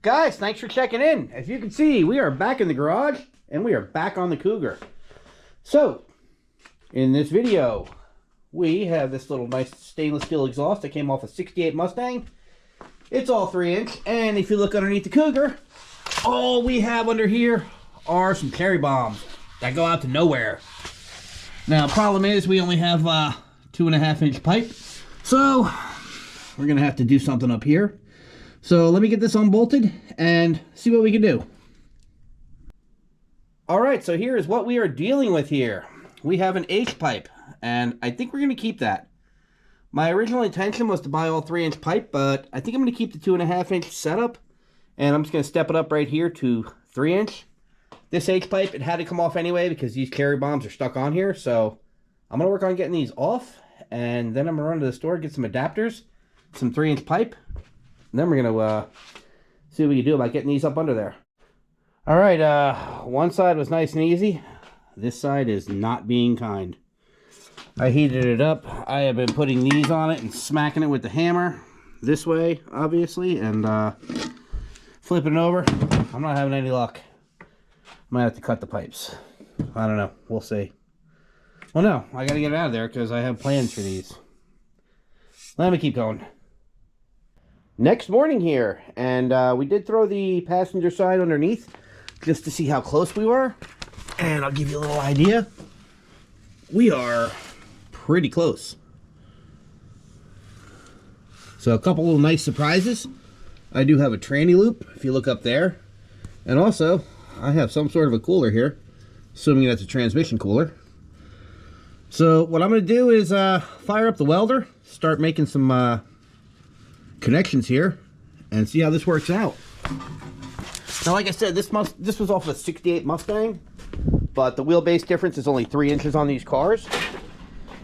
Guys, thanks for checking in. As you can see, we are back in the garage and we are back on the Cougar. So, in this video, we have this little nice stainless steel exhaust that came off a 68 Mustang. It's all 3-inch, and if you look underneath the Cougar, all we have under here are some cherry bombs that go out to nowhere. Now, problem is we only have 2.5-inch pipe, so we're gonna have to do something up here. So let me get this unbolted and see what we can do. All right, so here is what we are dealing with here. We have an H pipe, and I think we're gonna keep that. My original intention was to buy all 3-inch pipe, but I think I'm gonna keep the 2.5-inch setup, and I'm just gonna step it up right here to 3-inch. This H pipe, it had to come off anyway because these cherry bombs are stuck on here, so I'm gonna work on getting these off, and then I'm gonna run to the store, get some adapters, some 3-inch pipe, and then we're gonna see what we can do about getting these up under there. All right, one side was nice and easy. This side is not being kind. I heated it up. I have been putting these on it and smacking it with the hammer this way, obviously, and flipping it over. I'm not having any luck. I might have to cut the pipes. I don't know. We'll see. Well, no, I gotta get it out of there because I have plans for these. Let me keep going. Next morning here, and we did throw the passenger side underneath just to see how close we were, and I'll give you a little idea. We are pretty close. So a couple little nice surprises. I do have a tranny loop if you look up there, and also I have some sort of a cooler here, assuming that's a transmission cooler. So what I'm going to do is fire up the welder, start making some connections here, and see how this works out. Now, like I said, this was off a 68 Mustang, but the wheelbase difference is only 3 inches on these cars.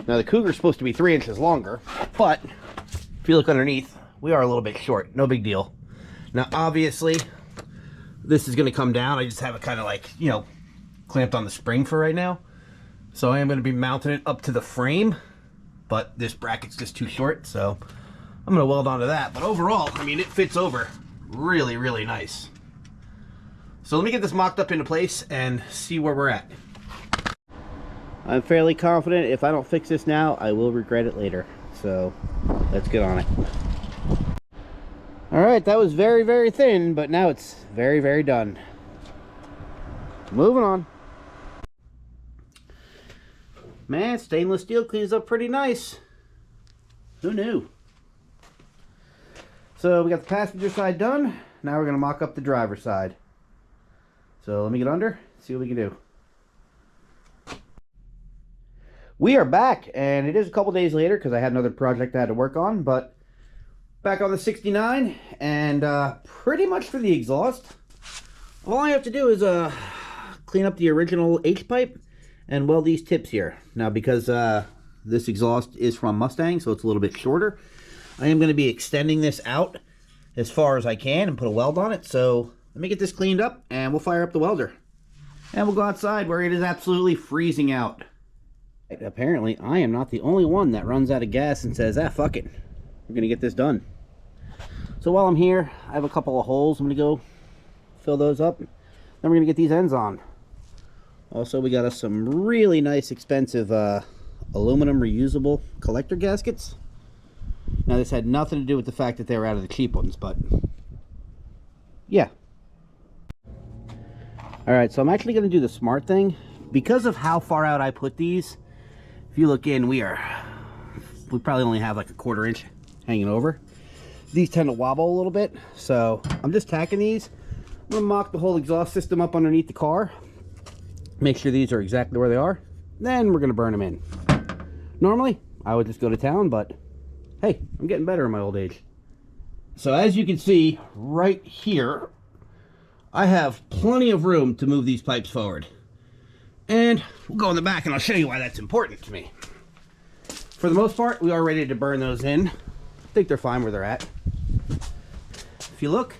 Now, the Cougar's supposed to be 3 inches longer, but if you look underneath, we are a little bit short. No big deal. Now, obviously, this is going to come down. I just have it kind of like, you know, clamped on the spring for right now. So I am going to be mounting it up to the frame, but this bracket's just too short, so I'm going to weld onto that. But overall, I mean, it fits over really, really nice. So let me get this mocked up into place and see where we're at. I'm fairly confident if I don't fix this now, I will regret it later. So let's get on it. All right, that was very, very thin, but now it's very, very done. Moving on. Man, stainless steel cleans up pretty nice. Who knew? So we got the passenger side done. Now we're gonna mock up the driver's side. So let me get under, see what we can do. We are back, and it is a couple days later because I had another project I had to work on, but back on the 69, and pretty much for the exhaust, all I have to do is clean up the original H pipe and weld these tips here. Now, because this exhaust is from Mustang, so it's a little bit shorter, I am going to be extending this out as far as I can and put a weld on it. So let me get this cleaned up and we'll fire up the welder. And we'll go outside where it is absolutely freezing out. Apparently, I am not the only one that runs out of gas and says, ah, fuck it. We're going to get this done. So while I'm here, I have a couple of holes. I'm going to go fill those up. Then we're going to get these ends on. Also, we got us some really nice, expensive aluminum reusable collector gaskets. Now, this had nothing to do with the fact that they were out of the cheap ones, but yeah. All right, so I'm actually going to do the smart thing. Because of how far out I put these, if you look in, we probably only have like a 1/4 inch hanging over. These tend to wobble a little bit, so I'm just tacking these. I'm going to mock the whole exhaust system up underneath the car. Make sure these are exactly where they are. Then we're going to burn them in. Normally, I would just go to town, but hey, I'm getting better in my old age. So as you can see, right here, I have plenty of room to move these pipes forward. And we'll go in the back and I'll show you why that's important to me. For the most part, we are ready to burn those in. I think they're fine where they're at. If you look,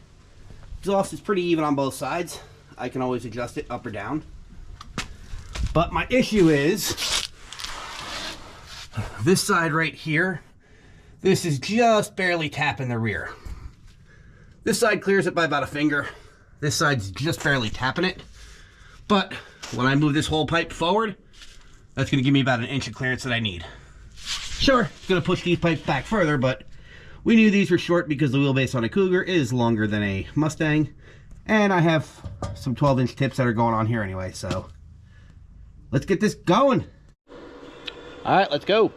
exhaust is pretty even on both sides. I can always adjust it up or down. But my issue is this side right here. This is just barely tapping the rear. This side clears it by about a finger. This side's just barely tapping it. But when I move this whole pipe forward, that's going to give me about an inch of clearance that I need. Sure, it's going to push these pipes back further, but we knew these were short because the wheelbase on a Cougar is longer than a Mustang. And I have some 12-inch tips that are going on here anyway, so let's get this going. All right, let's go.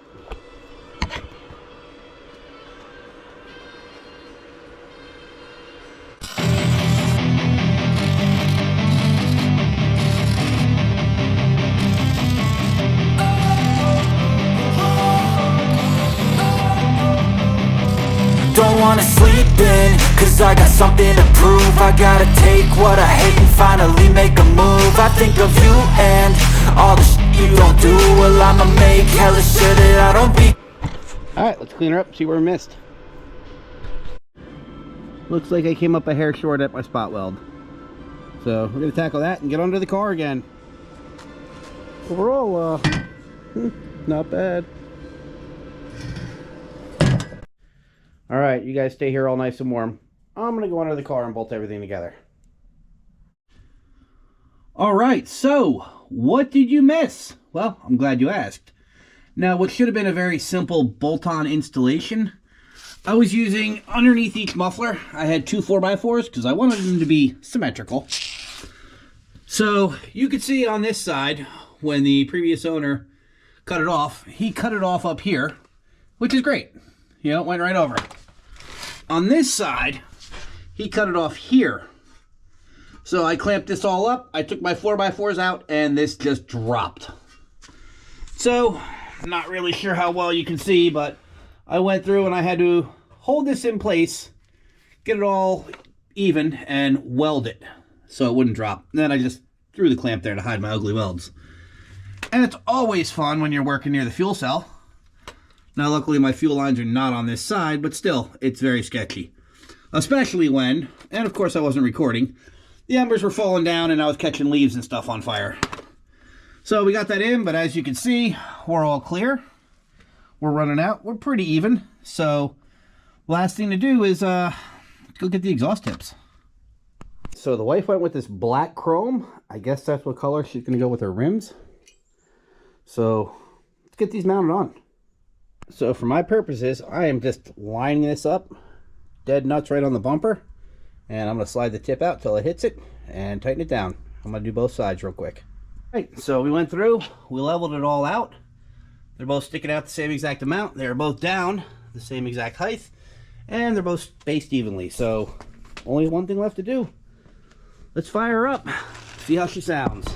Don't wanna sleep in, cause I got something to prove. I gotta take what I hate and finally make a move. I think of you and all the shit you don't do. Well, I'ma make hella sure that I don't be. Alright, let's clean her up, see where we missed. Looks like I came up a hair short at my spot weld. So we're gonna tackle that and get under the car again. Overall, not bad. Alright, you guys stay here all nice and warm. I'm going to go under the car and bolt everything together. Alright, so what did you miss? Well, I'm glad you asked. Now, what should have been a very simple bolt-on installation, I was using underneath each muffler, I had two 4x4s because I wanted them to be symmetrical. So, you could see on this side, when the previous owner cut it off, he cut it off up here, which is great. You know, it went right over. On this side, he cut it off here. So I clamped this all up, I took my 4x4s out, and this just dropped. So, not really sure how well you can see, but I went through and I had to hold this in place, get it all even, and weld it so it wouldn't drop. And then I just threw the clamp there to hide my ugly welds. And it's always fun when you're working near the fuel cell. Now, luckily, my fuel lines are not on this side, but still, it's very sketchy. Especially when, and of course I wasn't recording, the embers were falling down and I was catching leaves and stuff on fire. So we got that in, but as you can see, we're all clear. We're running out. We're pretty even. So, last thing to do is go get the exhaust tips. So the wife went with this black chrome. I guess that's what color she's going to go with her rims. So, let's get these mounted on. So for my purposes, I am just lining this up, dead nuts right on the bumper, and I'm going to slide the tip out till it hits it and tighten it down. I'm going to do both sides real quick. All right, so we went through, we leveled it all out. They're both sticking out the same exact amount. They're both down the same exact height, and they're both spaced evenly. So only one thing left to do. Let's fire her up, see how she sounds.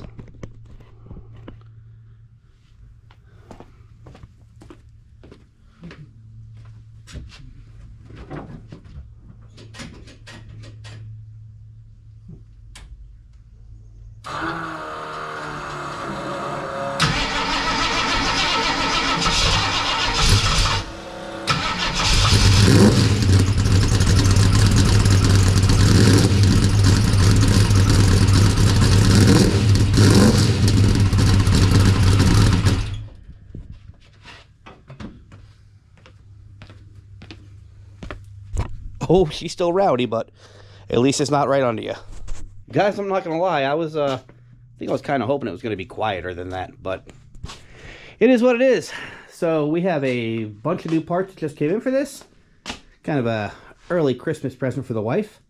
Oh, she's still rowdy, but at least it's not right under you. Guys, I'm not going to lie. I think I was kind of hoping it was going to be quieter than that, but it is what it is. So we have a bunch of new parts that just came in for this. Kind of a early Christmas present for the wife.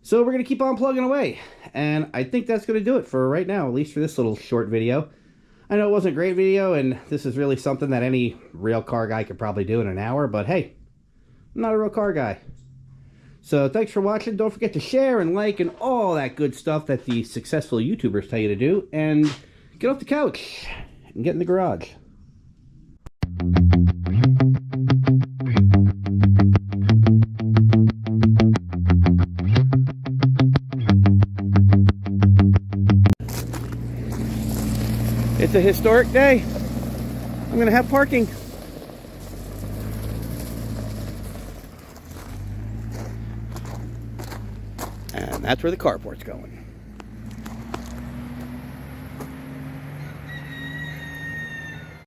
So we're going to keep on plugging away. And I think that's going to do it for right now, at least for this little short video. I know it wasn't a great video, and this is really something that any real car guy could probably do in an hour, but hey, I'm not a real car guy. So thanks for watching. Don't forget to share and like and all that good stuff that the successful YouTubers tell you to do. And get off the couch and get in the garage. It's a historic day. I'm going to have parking. And that's where the carport's going.